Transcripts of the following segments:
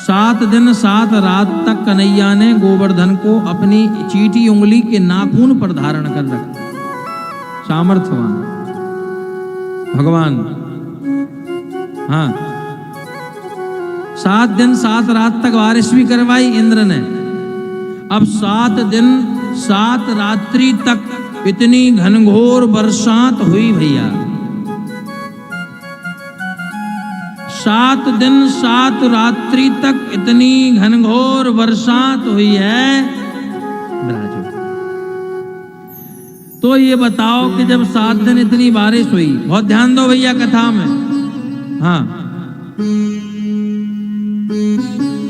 7 दिन 7 रात तक कन्हैया ने गोवर्धन को अपनी चीटी उंगली के नाखून पर धारण कर रखा। सामर्थ्यवान भगवान। हाँ, 7 दिन 7 रात तक बारिश भी करवाई इंद्र ने। अब 7 दिन 7 रात्रि तक इतनी घनघोर बरसात हुई भैया। 7 दिन 7 रात्रि तक इतनी घनघोर बरसात हुई है विराजो। तो ये बताओ कि जब 7 दिन इतनी बारिश हुई, बहुत ध्यान दो भैया कथा में। हाँ,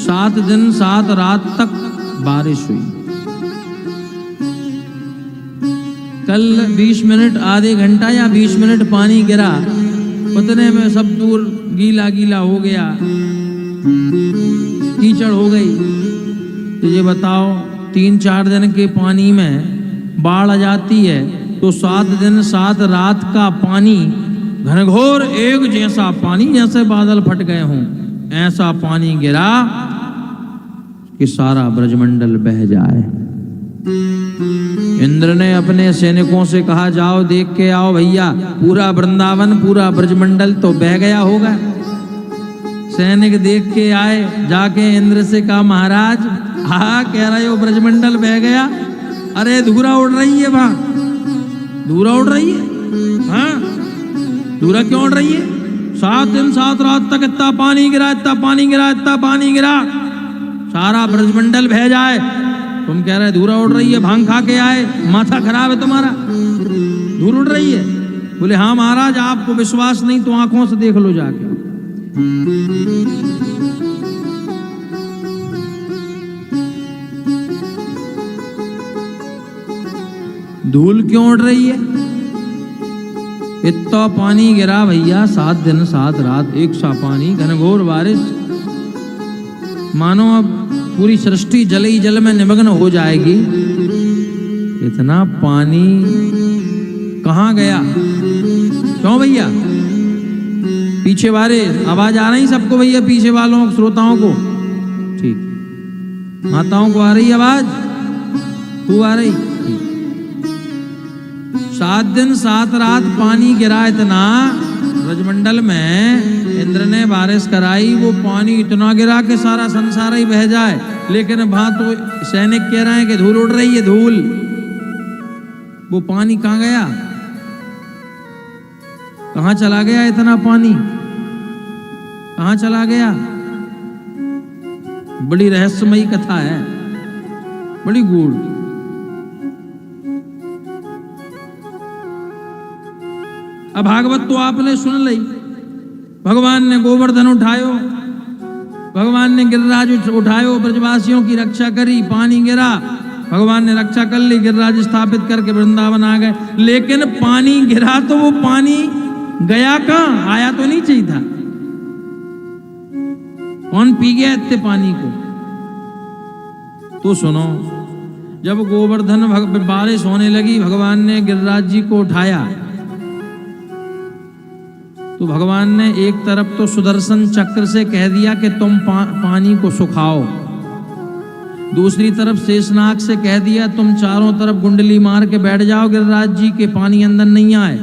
7 दिन 7 रात तक बारिश हुई। कल 20 मिनट आधे घंटा या 20 मिनट पानी गिरा, उतने में सब दूर गीला गीला हो गया, कीचड़ हो गई। तो ये बताओ 3-4 दिन के पानी में बाढ़ आ जाती है, तो 7 दिन 7 रात का पानी घनघोर एक जैसा पानी, जैसे बादल फट गए हों, ऐसा पानी गिरा कि सारा ब्रजमंडल बह जाए। इंद्र ने अपने सैनिकों से कहा, जाओ देख के आओ भैया, पूरा वृंदावन पूरा ब्रजमंडल तो बह गया होगा। सैनिक देख के आए, जाके इंद्र से कहा, महाराज हाँ कह रहे हो ब्रजमंडल बह गया? अरे धूरा उड़ रही है वहां, धूरा उड़ रही है। हाँ, धूरा क्यों उड़ रही है? 7 दिन 7 रात तक इतना पानी गिरा, इतना पानी गिरा, इतना पानी गिरा, सारा ब्रजमंडल बह जाए। तुम कह रहे धूरा उड़ रही है, भांग खा के आए, माथा खराब है तुम्हारा, धूल उड़ रही है? बोले हाँ महाराज, आपको विश्वास नहीं तो आंखों से देख लो जाके। धूल क्यों उड़ रही है? इतना पानी गिरा भैया, 7 दिन 7 रात एक सा पानी, घनघोर बारिश, मानो अब पूरी सृष्टि जल ही जल में निमग्न हो जाएगी। इतना पानी कहाँ गया? क्यों भैया? पीछे वाले आवाज आ रही सबको भैया, पीछे वालों श्रोताओं को? ठीक, माताओं को आ रही आवाज? तू आ रही? 7 दिन 7 रात पानी गिरा इतना ब्रजमंडल में, इंद्र ने बारिश कराई, वो पानी इतना गिरा कि सारा संसार ही बह जाए। लेकिन वहां तो सैनिक कह रहे हैं कि धूल उड़ रही है, धूल। वो पानी कहाँ गया? कहाँ चला गया इतना पानी? कहाँ चला गया? बड़ी रहस्यमयी कथा है, बड़ी गूढ़। अब भागवत तो आपने सुन ली। भगवान ने गोवर्धन उठायो, भगवान ने गिरिराज उठायो, ब्रजवासियों की रक्षा करी, पानी गिरा, भगवान ने रक्षा कर ली, गिरिराज स्थापित करके वृंदावन आ गए। लेकिन पानी गिरा तो वो पानी गया कहाँ? आया तो नहीं चाहिए था। कौन पी गया इतने पानी को? तो सुनो, जब गोवर्धन बारिश होने लगी, भगवान ने गिरिराज जी को उठाया, तो भगवान ने एक तरफ तो सुदर्शन चक्र से कह दिया कि तुम पानी को सुखाओ, दूसरी तरफ शेषनाग से कह दिया तुम चारों तरफ कुंडली मार के बैठ जाओ गिरिराज जी के, पानी अंदर नहीं आए।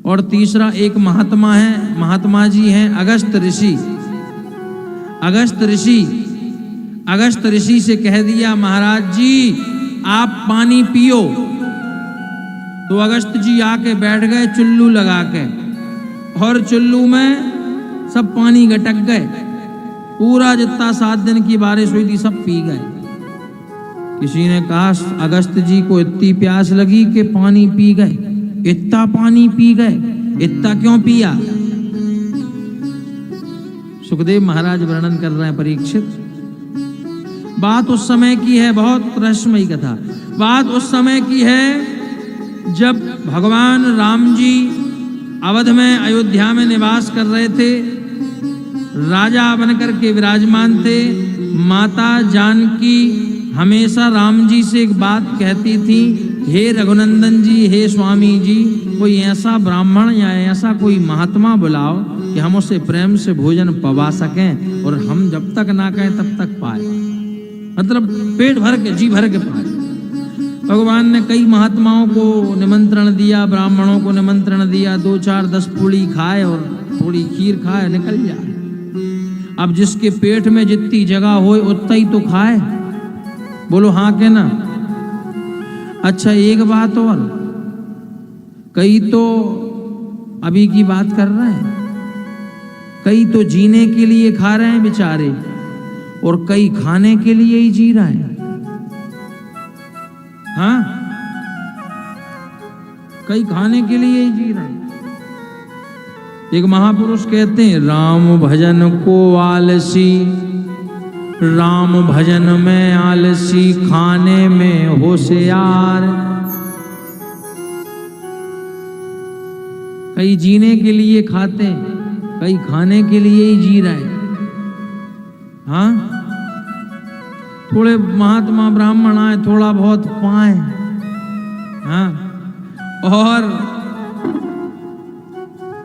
और तीसरा एक महात्मा है, महात्मा जी हैं अगस्त ऋषि। अगस्त ऋषि से कह दिया महाराज जी आप पानी पियो। तो अगस्त जी आके बैठ गए चुल्लू लगा के, और चुल्लू में सब पानी गटक गए, पूरा जितना 7 दिन की बारिश हुई थी सब पी गए। किसी ने कहा अगस्त जी को इतनी प्यास लगी कि पानी पी गए, इतना पानी पी गए, इतना क्यों पिया? सुखदेव महाराज वर्णन कर रहे हैं परीक्षित। बात उस समय की है, बहुत रहस्यमयी कथा। बात उस समय की है जब भगवान राम जी अवध में अयोध्या में निवास कर रहे थे, राजा बनकर के विराजमान थे। माता जानकी हमेशा राम जी से एक बात कहती थी, हे रघुनंदन जी, हे स्वामी जी, कोई ऐसा ब्राह्मण या ऐसा कोई महात्मा बुलाओ कि हम उसे प्रेम से भोजन पवा सकें और हम हम जब तक ना कहें तब तक पाए, मतलब पेट भर के, जी भर के पाए। भगवान ने कई महात्माओं को निमंत्रण दिया, ब्राह्मणों को निमंत्रण दिया, 2 4 10 पूड़ी खाए और थोड़ी खीर खाए, निकल जाए। अब जिसके पेट में जितनी जगह हो उतना ही तो खाए, बोलो हाँ के ना। अच्छा एक बात और, कई तो अभी की बात कर रहे हैं, कई तो जीने के लिए खा रहे हैं बेचारे, और कई खाने के लिए ही जी रहे हैं। हाँ, कई खाने के लिए ही जी रहे हैं। एक महापुरुष कहते हैं, राम भजन को आलसी, राम भजन में आलसी, खाने में होशियार। कई जीने के लिए खाते, कई खाने के लिए ही जी रहे। हाँ, थोड़े महात्मा ब्राह्मण आए, थोड़ा बहुत पाए, हाँ, और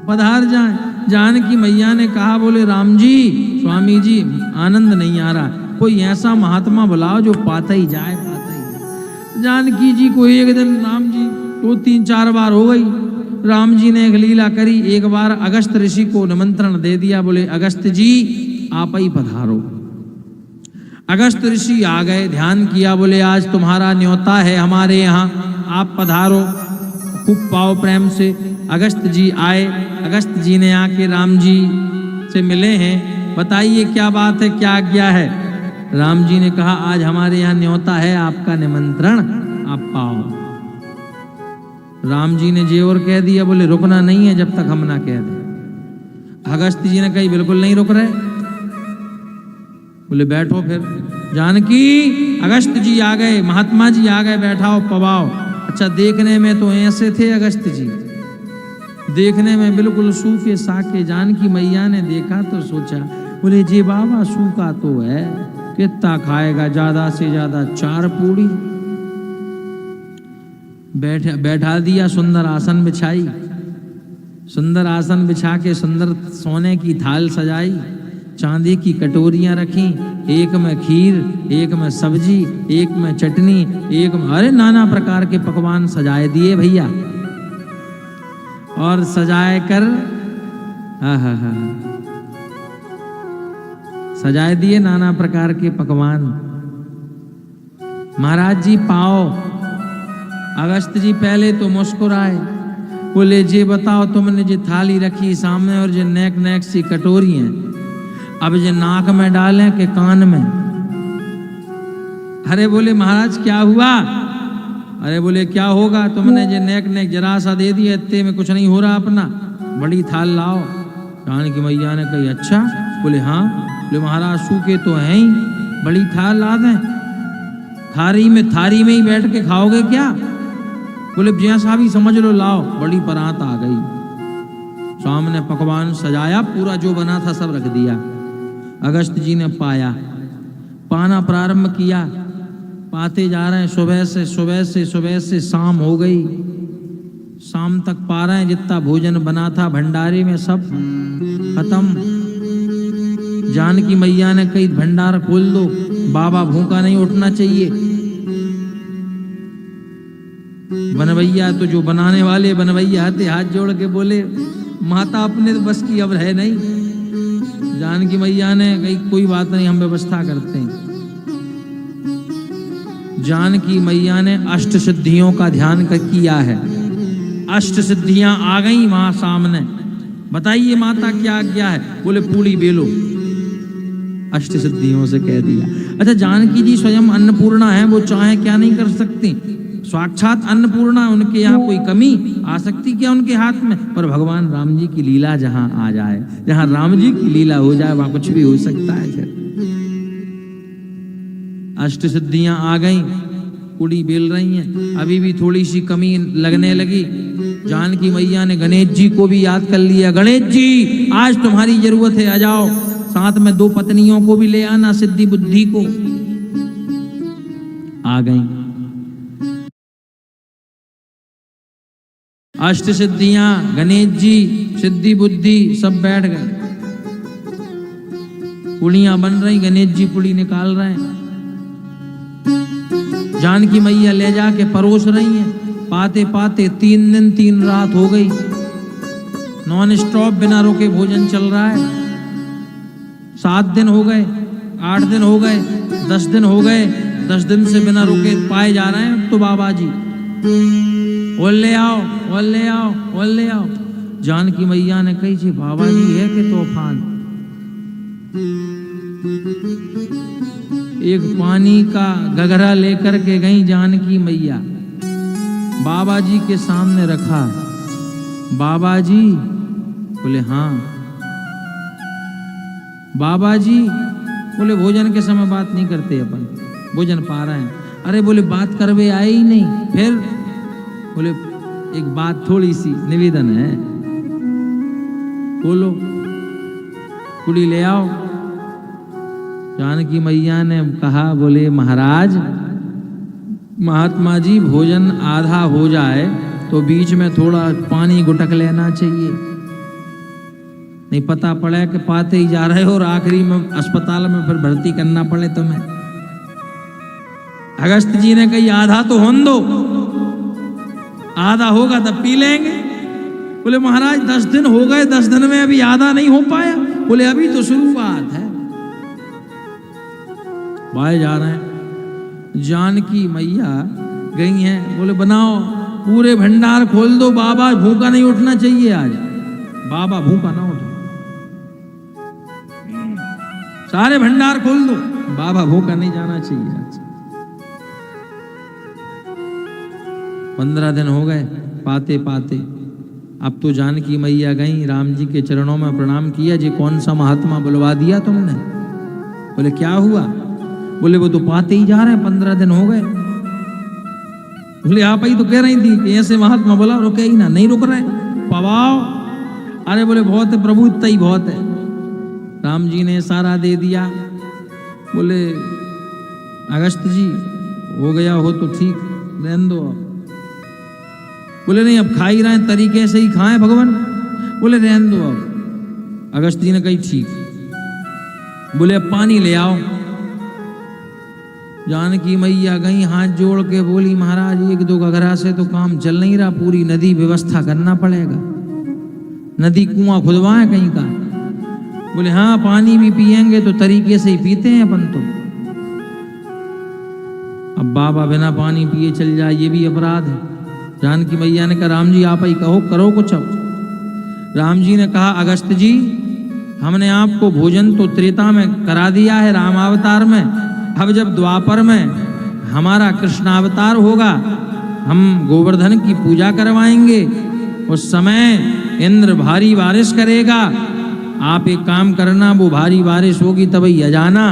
पधार जाए। जानकी मैया ने कहा, बोले राम जी, स्वामी जी आनंद नहीं आ रहा, कोई ऐसा महात्मा बुलाओ जो पाता ही जाए, पाता ही जाए। जानकी जी को एक दिन राम जी 2 3 4 बार हो गई, राम जी ने एक लीला करी। एक बार अगस्त ऋषि को निमंत्रण दे दिया, बोले अगस्त जी आप ही पधारो। अगस्त ऋषि आ गए, ध्यान किया, बोले आज तुम्हारा न्योता है हमारे यहाँ, आप पधारो। खूब पाओ प्रेम से। अगस्त जी आए, अगस्त जी ने आके राम जी से मिले हैं, बताइए क्या बात है, क्या आज्ञा है। राम जी ने कहा, आज हमारे यहाँ न्योता है, आपका निमंत्रण, आप पाओ। राम जी ने जे और कह दिया, बोले रुकना नहीं है जब तक हम ना कह दें। अगस्त जी ने कही, बिल्कुल नहीं रुक रहे। बोले बैठो फिर। जानकी, अगस्त जी आ गए, महात्मा जी आ गए, बैठाओ पवाओ। अच्छा, देखने में तो ऐसे थे अगस्त जी, देखने में बिल्कुल सूखे साके। जानकी मैया ने देखा तो सोचा, बोले जी बाबा सूखा तो है, कितना खाएगा, ज्यादा से ज्यादा 4 पूड़ी। बैठा दिया, सुंदर आसन बिछाई, सुंदर आसन बिछा के सुंदर सोने की थाल सजाई, चांदी की कटोरियां रखी, एक में खीर, एक में सब्जी, एक में चटनी, एक में, अरे नाना प्रकार के पकवान सजाए दिए भैया। और सजाए कर, हा, सजाए दिए नाना प्रकार के पकवान। महाराज जी पाओ। अगस्त जी पहले तो मुस्कुराए, बोले जी बताओ, तुमने जो थाली रखी सामने और जो नेक नेक सी कटोरी हैं, अब जो नाक में डालें कि कान में। अरे बोले महाराज क्या हुआ। अरे बोले क्या होगा, तुमने जो नेक नेक जरा सा दे दिया, इतने में कुछ नहीं हो रहा अपना, बड़ी थाल लाओ। जानकी मैया ने कही अच्छा। बोले हाँ। बोले महाराज सूखे तो हैं ही, बड़ी थाल ला दें, थारी में ही बैठ के खाओगे क्या। बोले जैसा भी समझ लो, लाओ। बड़ी परात आ गई, सामने पकवान सजाया, पूरा जो बना था सब रख दिया। अगस्त जी ने पाना प्रारंभ किया, पाते जा रहे हैं। सुबह से शाम हो गई, शाम तक पा रहे हैं। जितना भोजन बना था भंडारे में सब खत्म। जानकी मैया ने कही भंडार खोल दो, बाबा भूखा नहीं उठना चाहिए। बनवैया तो जो बनाने वाले बनवैया आते, हाथ जोड़ के बोले माता अपने बस की अब है नहीं। जानकी मैया ने कही कोई बात नहीं, हम व्यवस्था करते हैं। जानकी मैया ने 8 सिद्धियों का ध्यान किया है। 8 सिद्धियां आ गई वहां सामने। बताइए माता क्या आज्ञा है। बोले पूड़ी बेलो। 8 सिद्धियों से कह दिया। अच्छा, जानकी जी स्वयं अन्नपूर्णा है, वो चाहे क्या नहीं कर सकती, साक्षात अन्नपूर्णा। उनके यहाँ कोई कमी आ सकती क्या उनके हाथ में। पर भगवान राम जी की लीला जहां आ जाए, जहां राम जी की लीला हो जाए, वहां कुछ भी हो सकता है। फिर 8 सिद्धियां आ गई, पूड़ी बेल रही हैं। अभी भी थोड़ी सी कमी लगने लगी। जानकी मैया ने गणेश जी को भी याद कर लिया। गणेश जी आज तुम्हारी जरूरत है, आ जाओ। साथ में 2 पत्नियों को भी ले आना, सिद्धि बुद्धि को। आ गई 8 सिद्धियां, गणेश जी, सिद्धि बुद्धि सब बैठ गए। पुड़ियां बन रही, गणेश जी पुड़ी निकाल रहे हैं, जानकी मैया ले जाके परोस रही हैं। पाते पाते 3 दिन 3 रात हो गई, नॉन स्टॉप बिना रुके भोजन चल रहा है। 7 दिन हो गए, 8 दिन हो गए, 10 दिन हो गए, 10 दिन से बिना रुके पाए जा रहे हैं। तो बाबा जी बोल ले आओ, बोल ले आओ, बोल ले आओ। जानकी मैया ने कही जी बाबा जी है कि तूफान। एक पानी का गगरा लेकर के गई जानकी मैया, बाबा जी के सामने रखा। बाबा जी बोले हाँ। बाबा जी बोले भोजन के समय बात नहीं करते, अपन भोजन पा रहे हैं। अरे बोले बात करवे आए ही नहीं। फिर बोले एक बात थोड़ी सी निवेदन है, बोलो। कुड़ी ले आओ। जानकी मैया ने कहा, बोले महाराज, महात्मा जी भोजन आधा हो जाए तो बीच में थोड़ा पानी गुटक लेना चाहिए, नहीं पता पड़े कि पाते ही जा रहे हो और आखिरी में अस्पताल में फिर भर्ती करना पड़े तुम्हें। अगस्त जी ने कही आधा तो होने दो, आधा होगा तब पी लेंगे। बोले महाराज 10 दिन हो गए, 10 दिन में अभी आधा नहीं हो पाया। बोले अभी तो शुरुआत है। भाई जा रहे हैं, जानकी मैया गई हैं, बोले बनाओ पूरे भंडार खोल दो, बाबा भूखा नहीं उठना चाहिए आज, बाबा भूखा ना उठे। सारे भंडार खोल दो, बाबा भूखा नहीं जाना चाहिए आज। 15 दिन हो गए पाते पाते। अब तो जानकी मैया गई, राम जी के चरणों में प्रणाम किया। जी कौन सा महात्मा बुलवा दिया तुमने? बोले क्या हुआ? बोले वो तो पाते ही जा रहे हैं, 15 दिन हो गए। बोले आप ही तो कह रही थी कि ऐसे महात्मा बोला रुके ही ना, नहीं रुक रहे, पवाओ। अरे बोले बहुत है प्रभु, इतना ही बहुत है। राम जी ने इशारा दे दिया। बोले अगस्त जी हो गया हो तो ठीक, रहने दो आप। बोले नहीं अब खा ही रहे हैं, तरीके से ही खाएं भगवान। बोले रहने दो अब। अगस्त जी ने कही ठीक। बोले अब पानी ले आओ। जानकी मैया गई, हाथ जोड़ के बोली महाराज 1-2 घगरा से तो काम चल नहीं रहा, पूरी नदी व्यवस्था करना पड़ेगा, नदी कुआं खुदवाए कहीं का। बोले हाँ पानी भी पिएंगे तो तरीके से ही पीते हैं अपन तो। अब बाबा बिना पानी पिए चल जाए ये भी अपराध है। जानकी मैया ने कहा राम जी आप ही कहो, करो कुछ। अब राम जी ने कहा अगस्त जी हमने आपको भोजन तो त्रेता में करा दिया है, रामावतार में। अब जब द्वापर में हमारा कृष्णावतार होगा, हम गोवर्धन की पूजा करवाएंगे। उस समय इंद्र भारी बारिश करेगा। आप एक काम करना, वो भारी बारिश होगी तब ही जाना,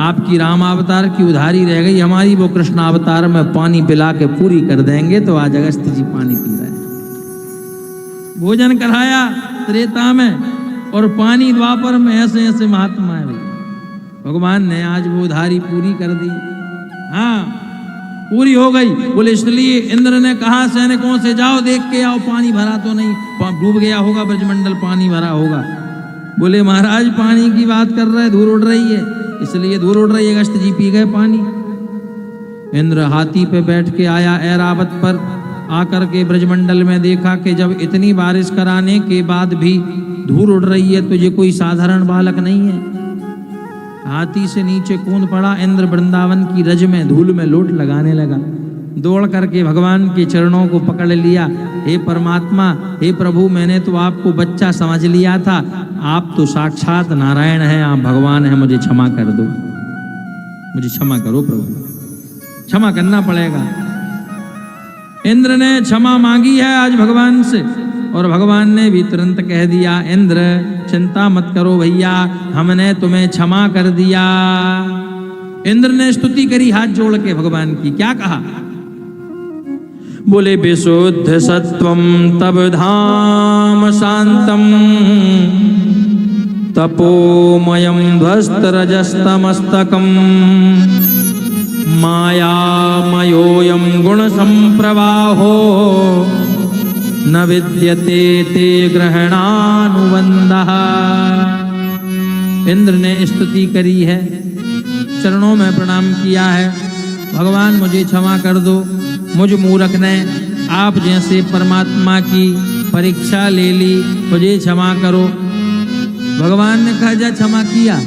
आपकी रामावतार की उधारी रह गई हमारी, वो कृष्णावतार में पानी पिला के पूरी कर देंगे। तो आज अगस्त जी पानी पी रहे हैं। भोजन कराया त्रेता में और पानी द्वापर में। ऐसे ऐसे महात्मा है भाई, भगवान ने आज वो उधारी पूरी कर दी। हाँ पूरी हो गई। बोले इसलिए इंद्र ने कहा सैनिकों से जाओ देख के आओ पानी भरा तो नहीं, डूब गया होगा ब्रजमंडल, पानी भरा होगा। बोले महाराज पानी की बात कर रहे, धूल उड़ रही है, इसलिए धूल उड़ रही है। अगस्त जी पी गए पानी। इंद्र हाथी पे बैठ के आया ऐरावत पर, आकर के ब्रजमंडल में देखा कि जब इतनी बारिश कराने के बाद भी धूल उड़ रही है तो ये कोई साधारण बालक नहीं है। हाथी से नीचे कूद पड़ा। इंद्र वृंदावन की रज में धूल में लोट लगाने लगा। दौड़ करके भगवान के चरणों को पकड़ लिया। हे परमात्मा, हे प्रभु, मैंने तो आपको बच्चा समझ लिया था, आप तो साक्षात नारायण हैं, आप भगवान हैं, मुझे क्षमा कर दो, मुझे क्षमा करो प्रभु, क्षमा करना पड़ेगा। इंद्र ने क्षमा मांगी है आज भगवान से, और भगवान ने भी तुरंत कह दिया इंद्र चिंता मत करो भैया, हमने तुम्हें क्षमा कर दिया। इंद्र ने स्तुति करी हाथ जोड़ के भगवान की। क्या कहा? बोले विशुद्ध सत्वम तब धाम शांतम, तपोमयम ध्वस्त रजस्तमस्तकम, मायामयोऽयं गुण संप्रवाहो, न विद्यते ते ग्रहणानुबंधः। इंद्र ने स्तुति करी है, चरणों में प्रणाम किया है। भगवान मुझे क्षमा कर दो, मुझ मूर्ख ने आप जैसे परमात्मा की परीक्षा ले ली, मुझे क्षमा करो। भगवान ने कहा जा क्षमा किया।